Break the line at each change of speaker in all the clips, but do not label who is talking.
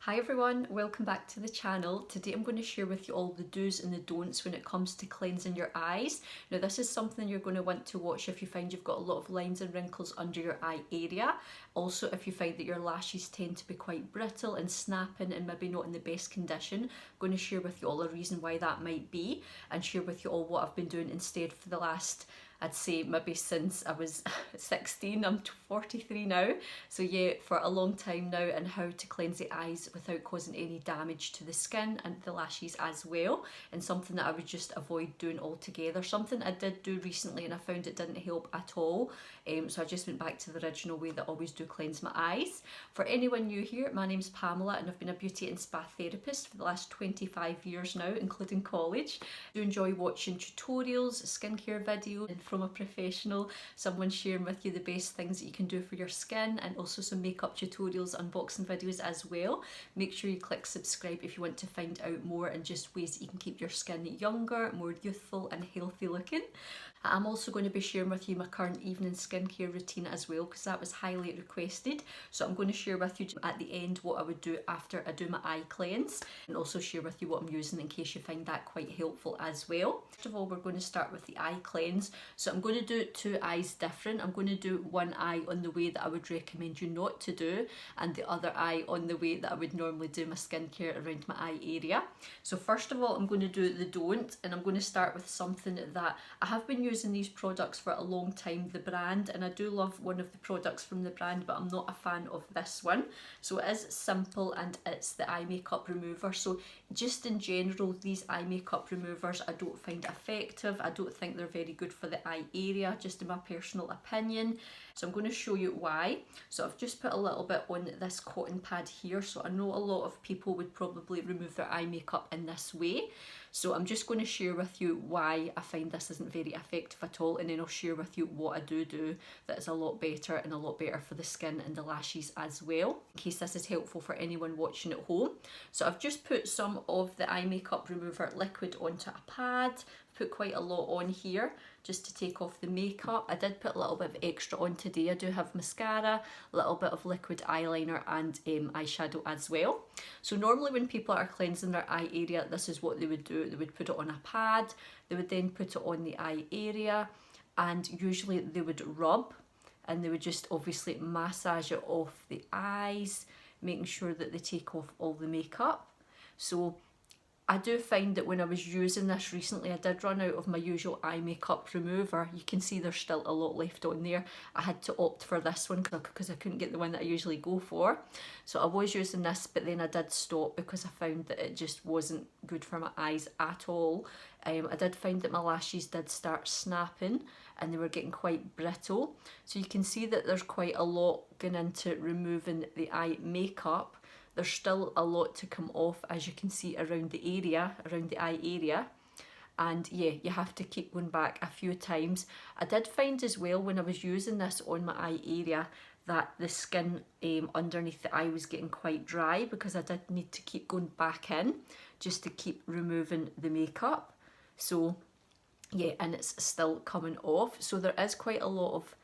Hi everyone, welcome back to the channel. Today I'm going to share with you all the do's and the don'ts when it comes to cleansing your eyes. Now this is something you're going to want to watch if you find you've got a lot of lines and wrinkles under your eye area. Also if you find that your lashes tend to be quite brittle and snapping and maybe not in the best condition. I'm going to share with you all a reason why that might be and share with you all what I've been doing instead for the last, I'd say maybe since I was 16, I'm 43 now. So yeah, for a long time now, and how to cleanse the eyes without causing any damage to the skin and the lashes as well. And something that I would just avoid doing altogether. Something I did do recently and I found it didn't help at all. So I just went back to the original way that I always do cleanse my eyes. For anyone new here, my name's Pamela and I've been a beauty and spa therapist for the last 25 years now, including college. I do enjoy watching tutorials, skincare videos, and from a professional, someone sharing with you the best things that you can do for your skin, and also some makeup tutorials, unboxing videos as well. Make sure you click subscribe if you want to find out more and just ways that you can keep your skin younger, more youthful and healthy looking. I'm also going to be sharing with you my current evening skincare routine as well, because that was highly requested. So I'm going to share with you at the end what I would do after I do my eye cleanse, and also share with you what I'm using in case you find that quite helpful as well. First of all, we're going to start with the eye cleanse. So I'm going to do two eyes different. I'm going to do one eye on the way that I would recommend you not to do, and the other eye on the way that I would normally do my skincare around my eye area. So first of all, I'm going to do the don't, and I'm going to start with something that I have been using these products for a long time, the brand, and I do love one of the products from the brand, but I'm not a fan of this one. So it is simple and it's the eye makeup remover. So just in general, these eye makeup removers I don't find effective. I don't think they're very good for the eye area, just in my personal opinion. So I'm going to show you why. So I've just put a little bit on this cotton pad here. So I know a lot of people would probably remove their eye makeup in this way. So I'm just going to share with you why I find this isn't very effective at all, and then I'll share with you what I do that is a lot better and a lot better for the skin and the lashes as well, in case this is helpful for anyone watching at home. So I've just put some of the eye makeup remover liquid onto a pad. Put quite a lot on here just to take off the makeup. I did put a little bit of extra on today. I do have mascara, a little bit of liquid eyeliner and eyeshadow as well. So normally when people are cleansing their eye area, this is what they would do. They would put it on a pad, they would then put it on the eye area, and usually they would rub, and they would just obviously massage it off the eyes, making sure that they take off all the makeup. So I do find that when I was using this recently, I did run out of my usual eye makeup remover. You can see there's still a lot left on there. I had to opt for this one because I couldn't get the one that I usually go for. So I was using this, but then I did stop because I found that it just wasn't good for my eyes at all. I did find that my lashes did start snapping and they were getting quite brittle. So you can see that there's quite a lot going into removing the eye makeup. There's still a lot to come off, as you can see around the area, around the eye area. And yeah, you have to keep going back a few times. I did find as well when I was using this on my eye area that the skin underneath the eye was getting quite dry, because I did need to keep going back in just to keep removing the makeup. So yeah, and it's still coming off. So there is quite a lot of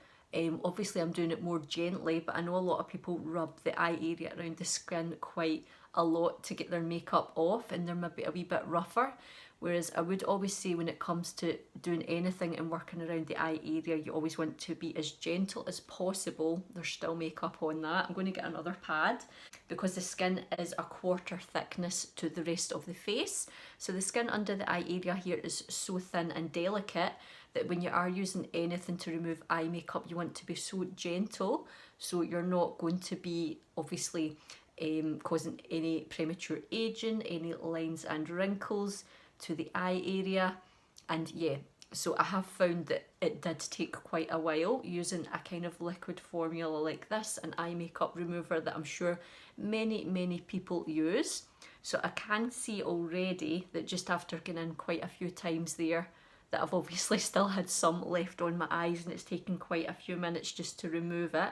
obviously I'm doing it more gently, but I know a lot of people rub the eye area around the skin quite a lot to get their makeup off, and they're maybe a wee bit rougher. Whereas I would always say when it comes to doing anything and working around the eye area, you always want to be as gentle as possible. There's still makeup on that. I'm going to get another pad because the skin is a quarter thickness to the rest of the face. So the skin under the eye area here is so thin and delicate that when you are using anything to remove eye makeup, you want to be so gentle, so you're not going to be obviously causing any premature aging, any lines and wrinkles to the eye area. And yeah, so I have found that it did take quite a while using a kind of liquid formula like this, an eye makeup remover that I'm sure many people use. So I can see already that just after going in quite a few times there, that I've obviously still had some left on my eyes, and it's taken quite a few minutes just to remove it.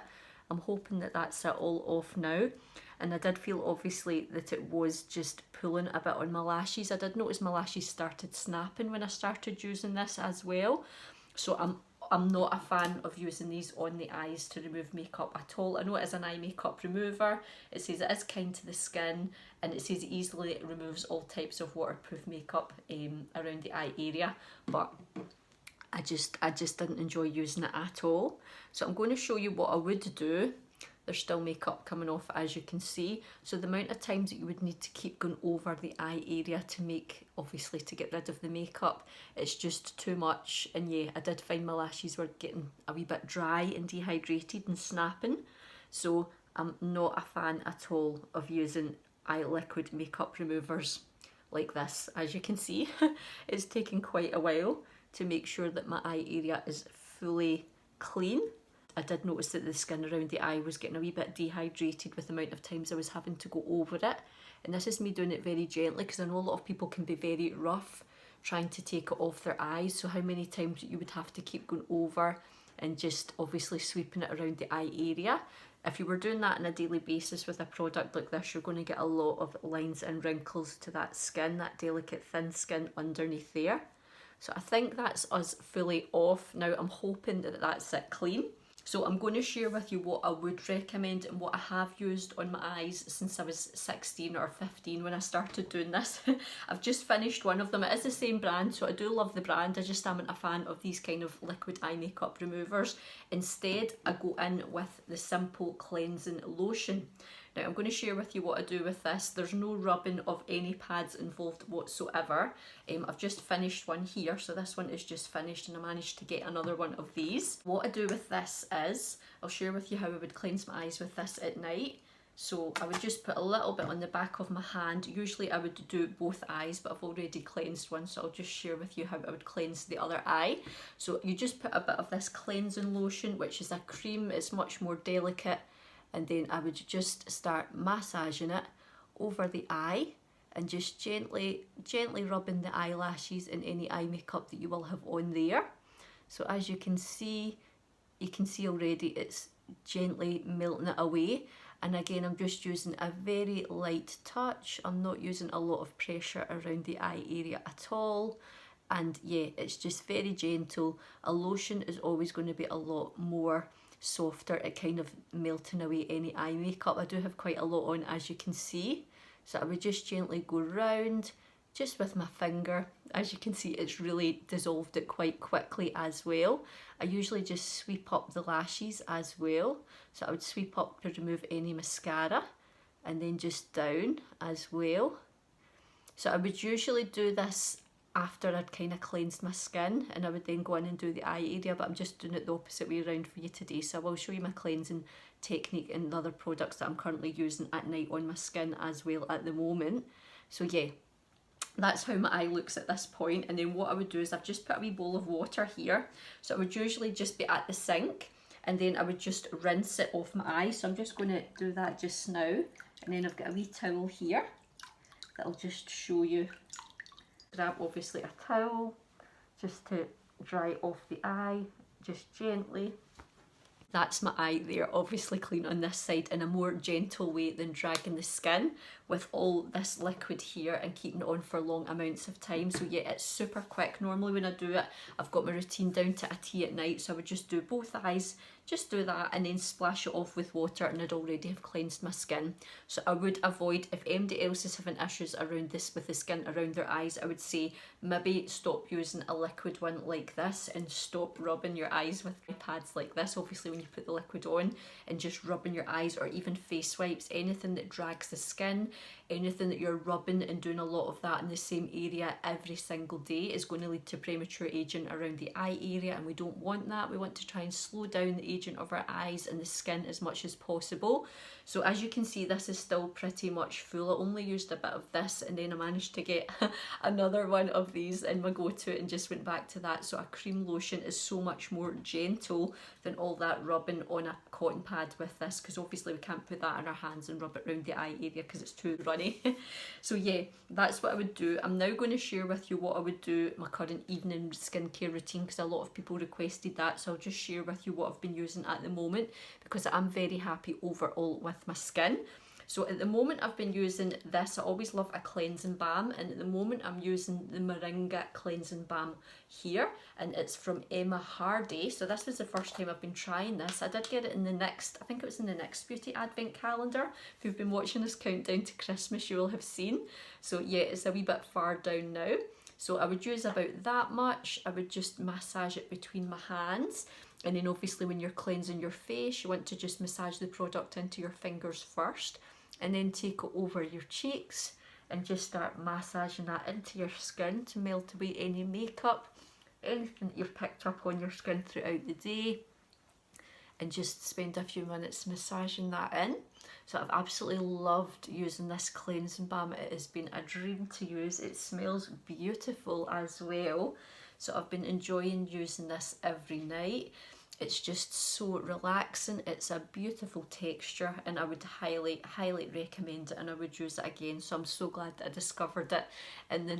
I'm hoping that that's it all off now. And I did feel obviously that it was just pulling a bit on my lashes. I did notice my lashes started snapping when I started using this as well. So I'm I'm not a fan of using these on the eyes to remove makeup at all. I know it is an eye makeup remover. It says it is kind to the skin, and it says easily it removes all types of waterproof makeup around the eye area, but I just didn't enjoy using it at all. So I'm going to show you what I would do. There's still makeup coming off, as you can see. So the amount of times that you would need to keep going over the eye area to obviously to get rid of the makeup, it's just too much. And yeah, I did find my lashes were getting a wee bit dry and dehydrated and snapping. So I'm not a fan at all of using eye liquid makeup removers like this. As you can see, it's taken quite a while to make sure that my eye area is fully clean. I did notice that the skin around the eye was getting a wee bit dehydrated with the amount of times I was having to go over it. And this is me doing it very gently, because I know a lot of people can be very rough trying to take it off their eyes. So how many times you would have to keep going over and just obviously sweeping it around the eye area. If you were doing that on a daily basis with a product like this, you're going to get a lot of lines and wrinkles to that skin, that delicate thin skin underneath there. So I think that's us fully off. Now I'm hoping that that's it clean. So I'm going to share with you what I would recommend and what I have used on my eyes since I was 16 or 15 when I started doing this. I've just finished one of them. It is the same brand, so I do love the brand. I just am a fan of these kind of liquid eye makeup removers. Instead, I go in with the Simple Cleansing Lotion. Now I'm going to share with you what I do with this. There's no rubbing of any pads involved whatsoever. I've just finished one here, so this one is just finished, and I managed to get another one of these. What I do with this is, I'll share with you how I would cleanse my eyes with this at night. So I would just put a little bit on the back of my hand. Usually I would do both eyes, but I've already cleansed one, so I'll just share with you how I would cleanse the other eye. So you just put a bit of this cleansing lotion, which is a cream. It's much more delicate. And then I would just start massaging it over the eye and just gently rubbing the eyelashes and any eye makeup that you will have on there. So as you can see already it's gently melting it away. And again, I'm just using a very light touch. I'm not using a lot of pressure around the eye area at all. And yeah, it's just very gentle. A lotion is always going to be a lot more softer at kind of melting away any eye makeup. I do have quite a lot on, as you can see. So I would just gently go round just with my finger. As you can see, it's really dissolved it quite quickly as well. I usually just sweep up the lashes as well. So I would sweep up to remove any mascara and then just down as well. So I would usually do this after I'd kind of cleansed my skin, and I would then go in and do the eye area, but I'm just doing it the opposite way around for you today. So I will show you my cleansing technique and the other products that I'm currently using at night on my skin as well at the moment. So yeah, that's how my eye looks at this point. And then what I would do is I've just put a wee bowl of water here. So it would usually just be at the sink, and then I would just rinse it off my eye. So I'm just going to do that just now. And then I've got a wee towel here that'll just show you. Grab obviously a towel just to dry off the eye, just gently. That's my eye there, obviously clean on this side in a more gentle way than dragging the skin with all this liquid here and keeping it on for long amounts of time. So yeah, it's super quick. Normally when I do it, I've got my routine down to a T at night, so I would just do both eyes, just do that and then splash it off with water, and I'd already have cleansed my skin. So I would avoid, if anybody else is having issues around this with the skin around their eyes, I would say maybe stop using a liquid one like this and stop rubbing your eyes with pads like this. Obviously when you put the liquid on, and just rubbing your eyes, or even face wipes, anything that drags the skin, anything that you're rubbing and doing a lot of that in the same area every single day is going to lead to premature aging around the eye area, and we don't want that. We want to try and slow down the aging of our eyes and the skin as much as possible. So as you can see, this is still pretty much full. I only used a bit of this, and then I managed to get another one of these in my go-to and just went back to that. So a cream lotion is so much more gentle than all that rubbing on a cotton pad with this, because obviously we can't put that in our hands and rub it around the eye area because it's too runny. So yeah, that's what I would do. I'm now going to share with you what I would do my current evening skincare routine, because a lot of people requested that. So I'll just share with you what I've been using at the moment, because I'm very happy overall with my skin. So at the moment I've been using this. I always love a cleansing balm, and at the moment I'm using the Moringa cleansing balm here, and it's from HARDIE. So this was the first time I've been trying this. I did get it in the next, I think it was in the next beauty advent calendar. If you've been watching this countdown to Christmas, you will have seen. So yeah, it's a wee bit far down now. So I would use about that much. I would just massage it between my hands. And then obviously when you're cleansing your face, you want to just massage the product into your fingers first, and then take it over your cheeks and just start massaging that into your skin to melt away any makeup, anything that you've picked up on your skin throughout the day, and just spend a few minutes massaging that in. So I've absolutely loved using this cleansing balm. It has been a dream to use. It smells beautiful as well. So I've been enjoying using this every night. It's just so relaxing. It's a beautiful texture, and I would highly recommend it, and I would use it again. So I'm so glad that I discovered it in the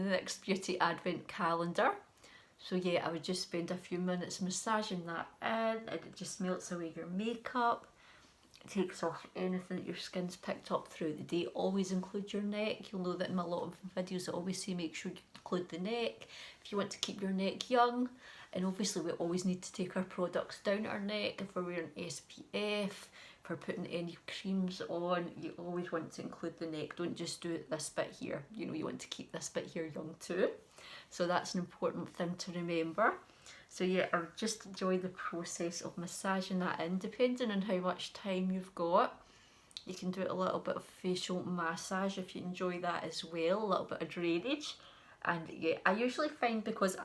next beauty advent calendar. So yeah, I would just spend a few minutes massaging that in, and it just melts away your makeup. It takes off anything that your skin's picked up throughout the day. Always include your neck. You'll know that in a lot of videos I always say make sure you include the neck if you want to keep your neck young. And obviously we always need to take our products down our neck if we're wearing SPF, if we're putting any creams on. You always want to include the neck. Don't just do this bit here. You know, you want to keep this bit here young too. So that's an important thing to remember. So yeah, I just enjoy the process of massaging that in. Depending on how much time you've got, you can do a little bit of facial massage if you enjoy that as well, a little bit of drainage. And yeah, I usually find because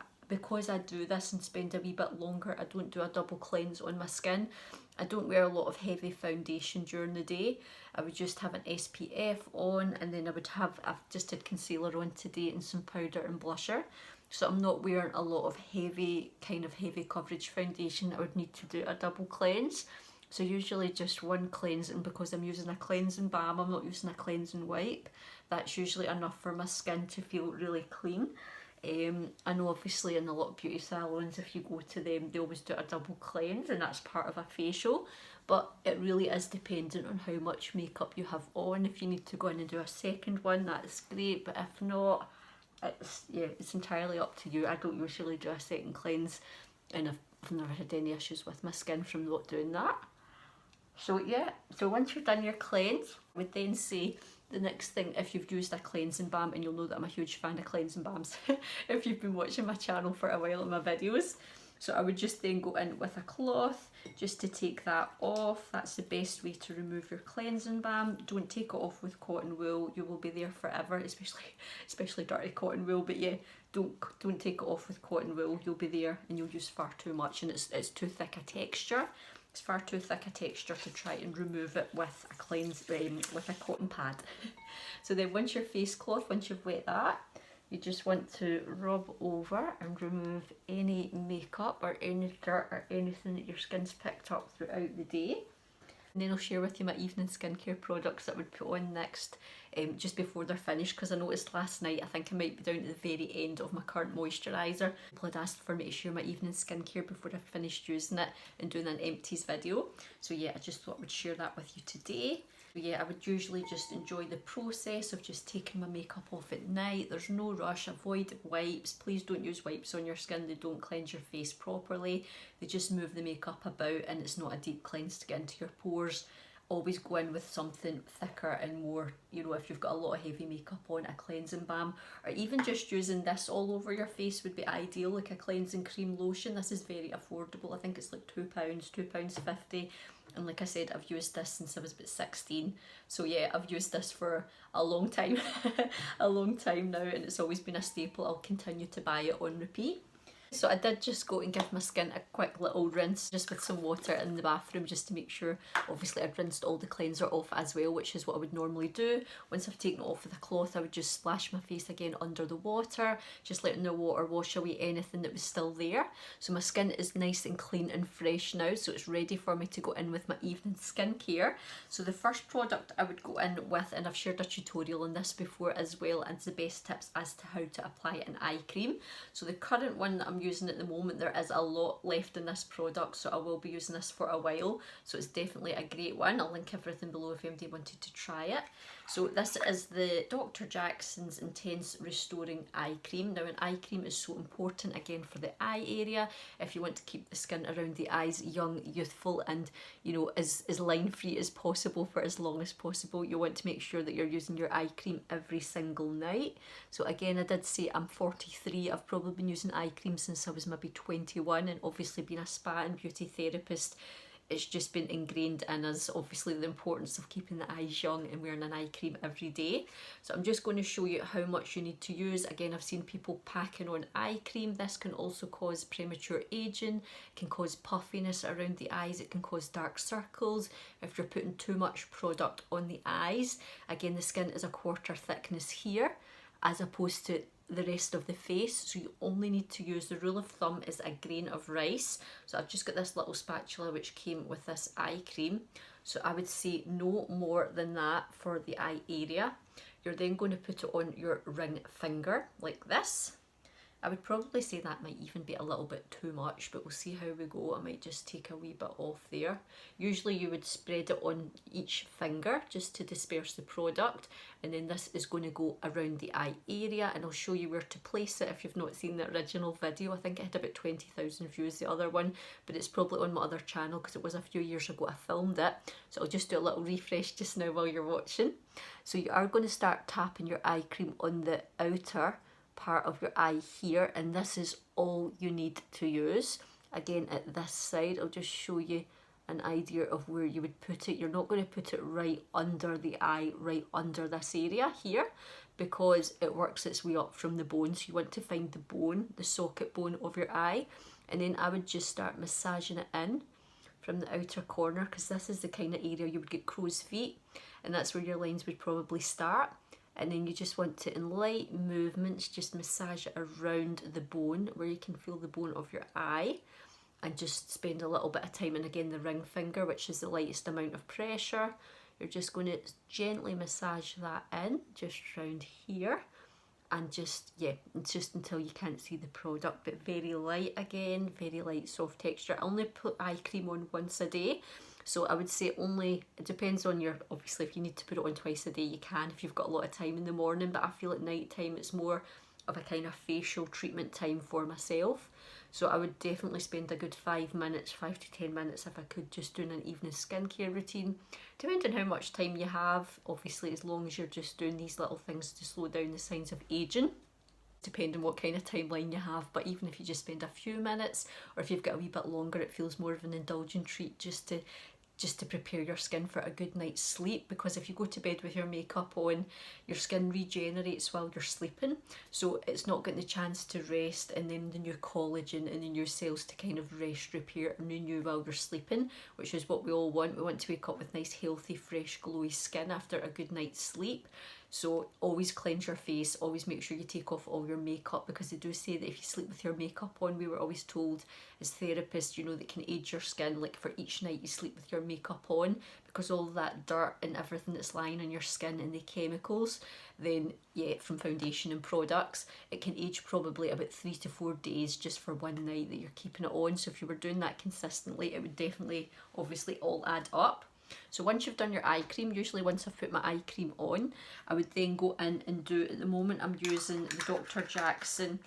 I do this and spend a wee bit longer, I don't do a double cleanse on my skin. I don't wear a lot of heavy foundation during the day. I would just have an SPF on, and then I've just had concealer on today and some powder and blusher. So I'm not wearing a lot of heavy coverage foundation. I would need to do a double cleanse. So usually just one cleanse, and because I'm using a cleansing balm, I'm not using a cleansing wipe. That's usually enough for my skin to feel really clean. I know obviously in a lot of beauty salons, if you go to them, they always do a double cleanse, and that's part of a facial. But it really is dependent on how much makeup you have on. If you need to go in and do a second one, that's great. But if not, it's entirely up to you. I don't usually do a second cleanse, and I've never had any issues with my skin from not doing that. So yeah, so once you've done your cleanse, I would then say the next thing, if you've used a cleansing balm, and you'll know that I'm a huge fan of cleansing balms if you've been watching my channel for a while in my videos. So I would just then go in with a cloth just to take that off. That's the best way to remove your cleansing balm. Don't take it off with cotton wool. You will be there forever, especially dirty cotton wool. But yeah, don't take it off with cotton wool. You'll be there and you'll use far too much, and it's too thick a texture. It's far too thick a texture to try and remove it with a cotton pad. So then once you've wet that, you just want to rub over and remove any makeup or any dirt or anything that your skin's picked up throughout the day. And then I'll share with you my evening skincare products that I would put on next, just before they're finished, because I noticed last night, I think I might be down to the very end of my current moisturiser. People had asked for me to share my evening skincare before I finished using it and doing an empties video. So yeah, I just thought I would share that with you today. But yeah, I would usually just enjoy the process of just taking my makeup off at night. There's no rush. Avoid wipes. Please don't use wipes on your skin. They don't cleanse your face properly. They just move the makeup about, and it's not a deep cleanse to get into your pores. Always go in with something thicker and more, you know, if you've got a lot of heavy makeup on, a cleansing balm, or even just using this all over your face would be ideal, like a cleansing cream lotion. This is very affordable. I think it's like £2.50. And like I said, I've used this since I was about 16. So yeah, I've used this for a long time, a long time now, and it's always been a staple. I'll continue to buy it on repeat. So I did just go and give my skin a quick little rinse just with some water in the bathroom, just to make sure, obviously I'd rinsed all the cleanser off as well, which is what I would normally do. Once I've taken it off with a cloth, I would just splash my face again under the water, just letting the water wash away anything that was still there. So my skin is nice and clean and fresh now, so it's ready for me to go in with my evening skincare. So the first product I would go in with, and I've shared a tutorial on this before as well, and the best tips as to how to apply an eye cream. So the current one that I'm I'm using at the moment, there is a lot left in this product, so I will be using this for a while. So it's definitely a great one. I'll link everything below if anybody wanted to try it. So this is the Dr. Jackson's Intense Restoring Eye Cream. Now, an eye cream is so important again for the eye area. If you want to keep the skin around the eyes young, youthful, and you know, as line free as possible for as long as possible, you want to make sure that you're using your eye cream every single night. So again, I did say I'm 43. I've probably been using eye cream since I was maybe 21, and obviously being a spa and beauty therapist, it's just been ingrained in us, obviously, the importance of keeping the eyes young and wearing an eye cream every day. So I'm just going to show you how much you need to use. Again, I've seen people packing on eye cream. This can also cause premature aging, it can cause puffiness around the eyes, it can cause dark circles if you're putting too much product on the eyes. Again, the skin is a quarter thickness here as opposed to the rest of the face, so you only need to use, the rule of thumb is a grain of rice. So I've just got this little spatula which came with this eye cream, so I would say no more than that for the eye area. You're then going to put it on your ring finger like this. I would probably say that might even be a little bit too much, but we'll see how we go. I might just take a wee bit off there. Usually you would spread it on each finger just to disperse the product, and then this is going to go around the eye area, and I'll show you where to place it if you've not seen the original video. I think it had about 20,000 views, the other one, but it's probably on my other channel because it was a few years ago I filmed it. So I'll just do a little refresh just now while you're watching. So you are going to start tapping your eye cream on the outer part of your eye here, and this is all you need to use. Again, at this side, I'll just show you an idea of where you would put it. You're not going to put it right under the eye, right under this area here, because it works its way up from the bone. So you want to find the bone, the socket bone of your eye, and then I would just start massaging it in from the outer corner, because this is the kind of area you would get crow's feet, and that's where your lines would probably start. And then you just want to, in light movements, just massage it around the bone where you can feel the bone of your eye, and just spend a little bit of time. And again, the ring finger, which is the lightest amount of pressure, you're just going to gently massage that in just around here, and just, yeah, it's just until you can't see the product, but very light again, very light soft texture. I only put eye cream on once a day. So I would say only, it depends on your, obviously if you need to put it on twice a day you can if you've got a lot of time in the morning, but I feel at night time it's more of a kind of facial treatment time for myself. So I would definitely spend a good 5 minutes, 5 to 10 minutes if I could, just doing an evening skincare routine, depending on how much time you have, obviously, as long as you're just doing these little things to slow down the signs of aging, depending what kind of timeline you have. But even if you just spend a few minutes, or if you've got a wee bit longer, it feels more of an indulgent treat just to prepare your skin for a good night's sleep, because if you go to bed with your makeup on, your skin regenerates while you're sleeping, so it's not getting the chance to rest, and then the new collagen and the new cells to kind of rest, repair and renew while you're sleeping, which is what we all want. We want to wake up with nice, healthy, fresh, glowy skin after a good night's sleep. So always cleanse your face, always make sure you take off all your makeup, because they do say that if you sleep with your makeup on, we were always told as therapists, you know, that can age your skin, like for each night you sleep with your makeup on, because all that dirt and everything that's lying on your skin and the chemicals, then yeah, from foundation and products, it can age probably about 3 to 4 days just for one night that you're keeping it on. So if you were doing that consistently, it would definitely obviously all add up. So once you've done your eye cream, usually once I've put my eye cream on, I would then go in and do, at the moment I'm using the Dr. Jackson.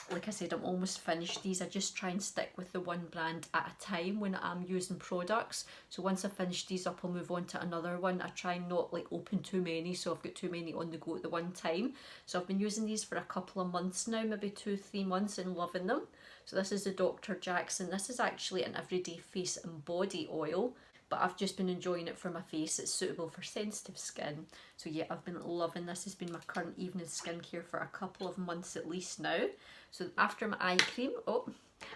Like I said, I'm almost finished these. I just try and stick with the one brand at a time when I'm using products. So once I've finished these up, I'll move on to another one. I try and not like open too many, so I've got too many on the go at the one time. So I've been using these for a couple of months now, maybe 2-3 months, and loving them. So this is the Dr. Jackson. This is actually an everyday face and body oil, but I've just been enjoying it for my face. It's suitable for sensitive skin. So yeah, I've been loving this. Has been my current evening skincare for a couple of months at least now. So after my eye cream,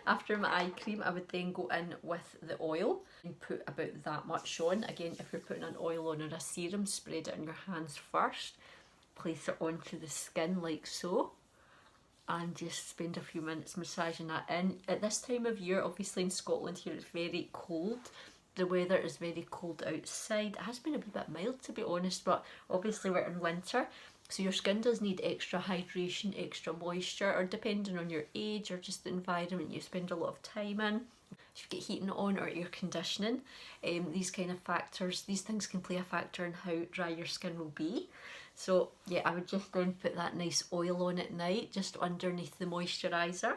I would then go in with the oil and put about that much on. Again, if you're putting an oil on or a serum, spread it on your hands first. Place it onto the skin like so, and just spend a few minutes massaging that in. At this time of year, obviously in Scotland here, it's very cold. the weather is very cold outside. It has been a wee bit mild to be honest, but obviously we're in winter. So your skin does need extra hydration, extra moisture, or depending on your age or just the environment you spend a lot of time in. If you get heating on or air conditioning, these kind of factors, these things can play a factor in how dry your skin will be. So yeah, I would just then put that nice oil on at night, just underneath the moisturiser.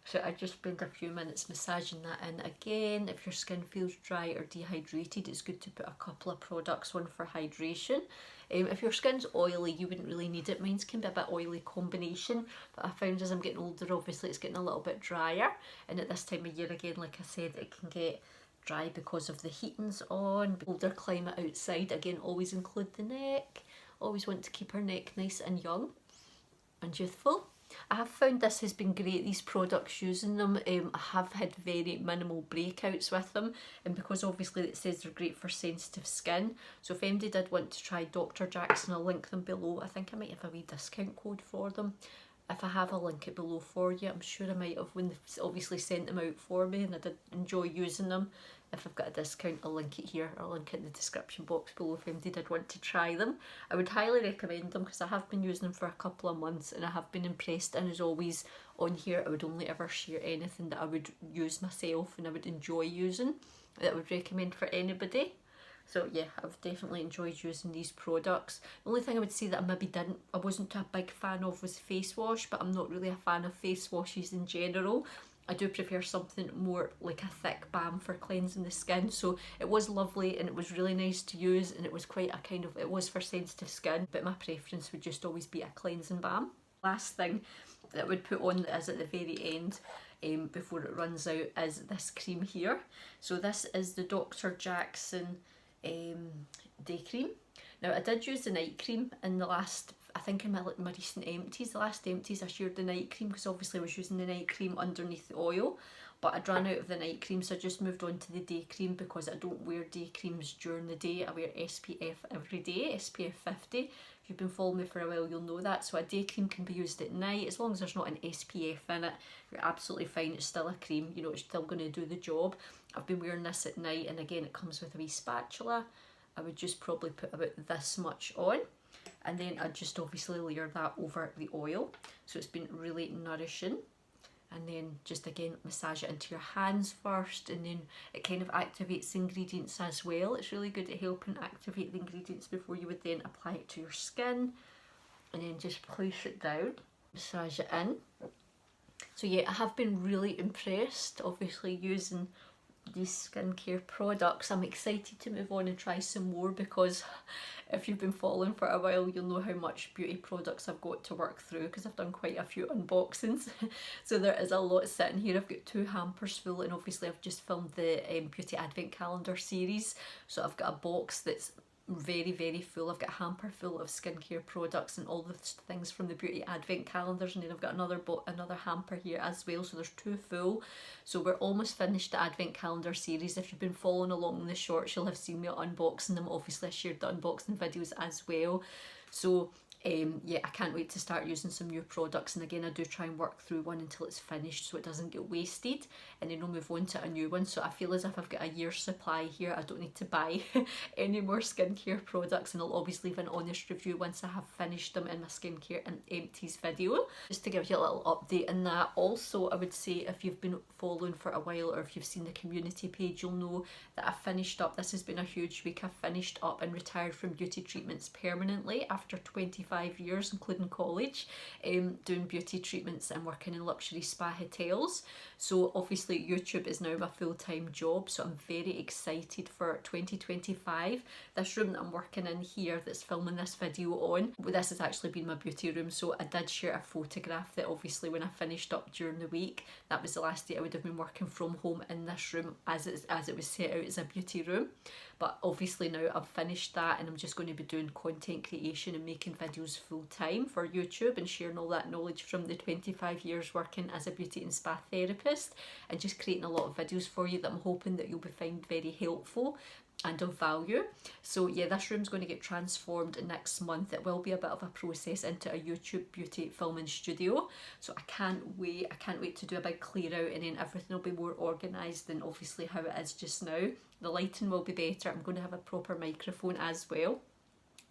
So I just spend a few minutes massaging that in. Again, if your skin feels dry or dehydrated, it's good to put a couple of products on for hydration. If your skin's oily, you wouldn't really need it. Mine can be a bit oily combination, but I found as I'm getting older, obviously it's getting a little bit drier. And at this time of year, again, like I said, it can get dry because of the heating's on. Older climate outside, again, always include the neck. Always want to keep her neck nice and young and youthful. I have found this has been great, these products, using them. I have had very minimal breakouts with them, and because obviously it says they're great for sensitive skin. So if anybody did want to try Dr. Jackson, I'll link them below. I think I might have a wee discount code for them. If I have, I'll link it below for you. I'm sure I might have when they've obviously sent them out for me, and I did enjoy using them. If I've got a discount, I'll link it here. I'll link it in the description box below if anybody did want to try them. I would highly recommend them because I have been using them for a couple of months and I have been impressed. And as always on here, I would only ever share anything that I would use myself and I would enjoy using, that I would recommend for anybody. So yeah, I've definitely enjoyed using these products. The only thing I would say that I wasn't a big fan of was face wash, but I'm not really a fan of face washes in general. I do prefer something more like a thick balm for cleansing the skin. So it was lovely and it was really nice to use, and it was quite a kind of, it was for sensitive skin, but my preference would just always be a cleansing balm. Last thing that I would put on is at the very end, before it runs out, is this cream here. So this is the Dr. Jackson day cream. Now I did use the night cream in the last, I think in my recent empties, the last empties I shared the night cream because obviously I was using the night cream underneath the oil, but I'd ran out of the night cream, so I just moved on to the day cream because I don't wear day creams during the day. I wear SPF every day, SPF 50. If you've been following me for a while, you'll know that. So a day cream can be used at night, as long as there's not an SPF in it, you're absolutely fine. It's still a cream, you know, it's still going to do the job. I've been wearing this at night, and again it comes with a wee spatula. I would just probably put about this much on, and then I'd just obviously layer that over the oil. So it's been really nourishing. And then just again massage it into your hands first, and then it kind of activates the ingredients as well. It's really good at helping activate the ingredients before you would then apply it to your skin. And then just place it down, massage it in. So yeah, I have been really impressed obviously using these skincare products. I'm excited to move on and try some more because if you've been following for a while, you'll know how much beauty products I've got to work through because I've done quite a few unboxings. So there is a lot sitting here. I've got 2 hampers full, and obviously I've just filmed the beauty advent calendar series, so I've got a box that's very full. I've got a hamper full of skincare products and all the things from the beauty advent calendars, and then I've got another hamper here as well, so there's 2 full. So we're almost finished the advent calendar series. If you've been following along in the shorts, you'll have seen me unboxing them. Obviously I shared the unboxing videos as well. So yeah, I can't wait to start using some new products, and again I do try and work through one until it's finished so it doesn't get wasted, and then I'll move on to a new one. So I feel as if I've got a year's supply here. I don't need to buy any more skincare products, and I'll always leave an honest review once I have finished them in my skincare and empties video, just to give you a little update in that. Also, I would say if you've been following for a while, or if you've seen the community page, you'll know that I've finished up, this has been a huge week, I've finished up and retired from beauty treatments permanently after 25 years, including college, doing beauty treatments and working in luxury spa hotels. So obviously YouTube is now my full-time job, so I'm very excited for 2025. This room that I'm working in here, that's filming this video on, this has actually been my beauty room. So I did share a photograph that obviously when I finished up during the week, that was the last day I would have been working from home in this room as it was set out as a beauty room. But obviously now I've finished that, and I'm just going to be doing content creation and making videos full time for YouTube and sharing all that knowledge from the 25 years working as a beauty and spa therapist, and just creating a lot of videos for you that I'm hoping that you'll be find very helpful. and of value. So yeah, this room's going to get transformed next month. It will be a bit of a process into a YouTube beauty filming studio, so I can't wait to do a big clear out, and then everything will be more organised than obviously how it is just now. The lighting will be better. I'm going to have a proper microphone as well.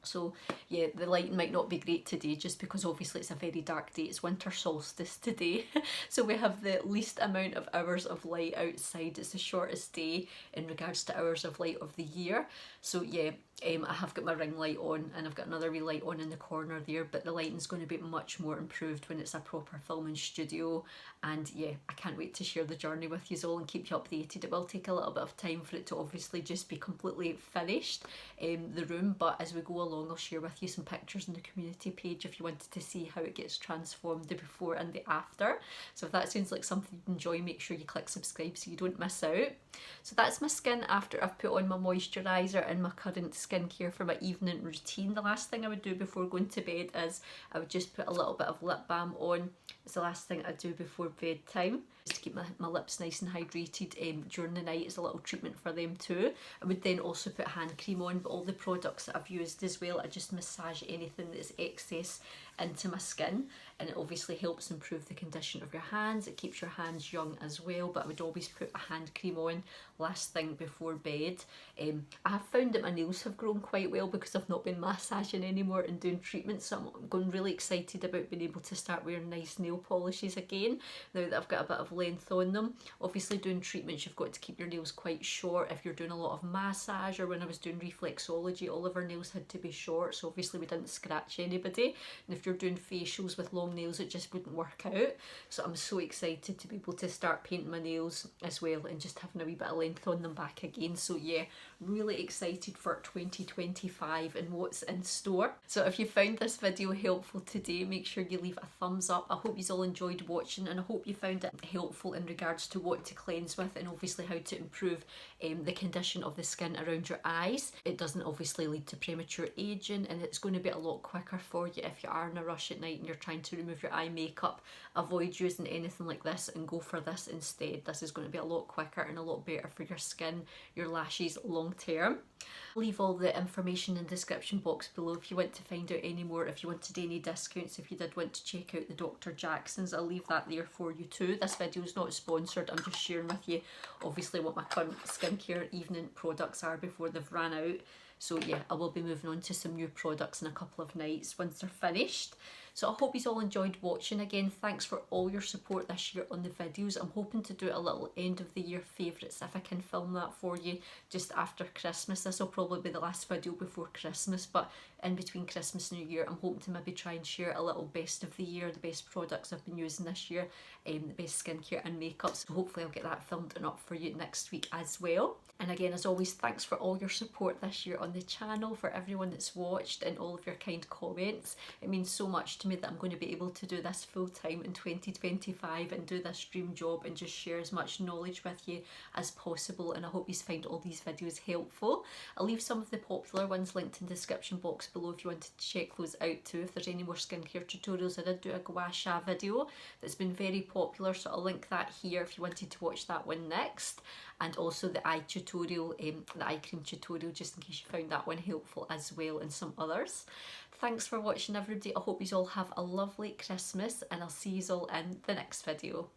So yeah, the lighting might not be great today just because obviously it's a very dark day. It's winter solstice today. So we have the least amount of hours of light outside. It's the shortest day in regards to hours of light of the year. So yeah, I have got my ring light on, and I've got another wee light on in the corner there, but the lighting's going to be much more improved when it's a proper filming studio. And yeah, I can't wait to share the journey with you all and keep you updated. It will take a little bit of time for it to obviously just be completely finished, the room, but as we go along I'll share with you some pictures on the community page if you wanted to see how it gets transformed, the before and the after. So if that sounds like something you enjoy, make sure you click subscribe so you don't miss out. So that's my skin after I've put on my moisturiser and my current skincare for my evening routine. The last thing I would do before going to bed is I would just put a little bit of lip balm on. It's the last thing I do before bedtime, just to keep my lips nice and hydrated during the night. It's a little treatment for them too. I would then also put hand cream on, but all the products that I've used as well, I just massage anything that's excess into my skin, and it obviously helps improve the condition of your hands. It keeps your hands young as well, but I would always put a hand cream on last thing before bed. I have found that my nails have grown quite well because I've not been massaging anymore and doing treatments, so I'm going really excited about being able to start wearing nice nail polishes again now that I've got a bit of length on them. Obviously doing treatments, you've got to keep your nails quite short if you're doing a lot of massage, or when I was doing reflexology, all of our nails had to be short, so obviously we didn't scratch anybody, and if you're doing facials with long nails it just wouldn't work out. So I'm so excited to be able to start painting my nails as well and just having a wee bit of length on them back again. So yeah, really excited for 2025 and what's in store. So if you found this video helpful today, make sure you leave a thumbs up. I hope you all enjoyed watching, and I hope you found it helpful in regards to what to cleanse with and obviously how to improve the condition of the skin around your eyes. It doesn't obviously lead to premature aging, and it's going to be a lot quicker for you if you are in a rush at night and you're trying to remove your eye makeup. Avoid using anything like this and go for this instead. This is going to be a lot quicker and a lot better for your skin, your lashes long term. Leave all the information in the description box below if you want to find out any more, if you wanted any discounts, if you did want to check out the Dr. Jackson's, I'll leave that there for you too. This video is not sponsored, I'm just sharing with you obviously what my current skincare evening products are before they've ran out. So yeah, I will be moving on to some new products in a couple of nights once they're finished. So I hope you all enjoyed watching. Again, thanks for all your support this year on the videos. I'm hoping to do a little end of the year favourites if I can film that for you just after Christmas. This will probably be the last video before Christmas, but in between Christmas and New Year, I'm hoping to maybe try and share a little best of the year, the best products I've been using this year, the best skincare and makeup. So hopefully I'll get that filmed and up for you next week as well. And again, as always, thanks for all your support this year on the channel, for everyone that's watched and all of your kind comments. It means so much to me that I'm going to be able to do this full time in 2025 and do this dream job and just share as much knowledge with you as possible. And I hope you find all these videos helpful. I'll leave some of the popular ones linked in the description box below if you wanted to check those out too. If there's any more skincare tutorials, I did do a gua sha video that's been very popular, so I'll link that here if you wanted to watch that one next. And also the eye tutorial, the eye cream tutorial, just in case you found that one helpful as well, and some others. Thanks for watching everybody. I hope you all have a lovely Christmas, and I'll see you all in the next video.